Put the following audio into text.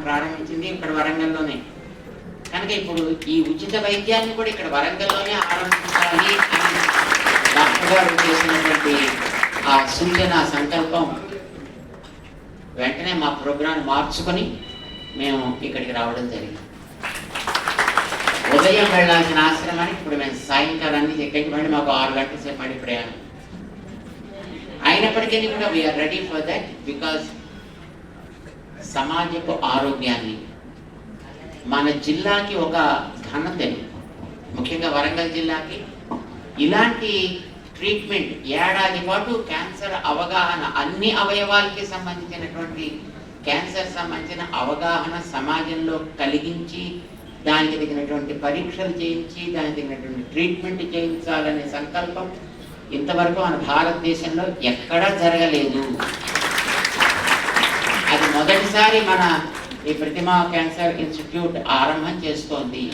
ప్రారంభించింది ఇక్కడ వరంగల్లోనే. కనుక ఇప్పుడు ఈ ఉచిత వైద్యాన్ని కూడా ఇక్కడ వరంగల్లోనే ఆరంభించాలి అని డాక్టర్ గారు చేసినటువంటి ఆ సూచన సంకల్పం వెంటనే మా ప్రోగ్రాం మార్చుకొని మేము ఇక్కడికి రావడం జరిగింది. ఉదయం వెళ్ళాల్సిన ఆశ్రమానికి ఇప్పుడు మేము సాయంకాలాన్ని ఎక్కడికి మళ్ళీ మాకు 6 గంటల సేపు మళ్ళీ ప్రయాణం. అయినప్పటికీ కూడా we are ready for that, because సమాజపు ఆరోగ్యాన్ని మన జిల్లాకి ఒక ఘనతని, ముఖ్యంగా వరంగల్ జిల్లాకి ఇలాంటి ట్రీట్మెంట్ ఏడాది పాటు క్యాన్సర్ అవగాహన, అన్ని అవయవాలకి సంబంధించినటువంటి క్యాన్సర్ సంబంధించిన అవగాహన సమాజంలో కలిగించి దానికి తగినటువంటి పరీక్షలు చేయించి దానికి తగినటువంటి ట్రీట్మెంట్ చేయించాలనే సంకల్పం ఇంతవరకు మన భారతదేశంలో ఎక్కడా జరగలేదు. అది మొదటిసారి మన ఈ ప్రతిమా క్యాన్సర్ ఇన్స్టిట్యూట్ ఆరంభం చేస్తోంది.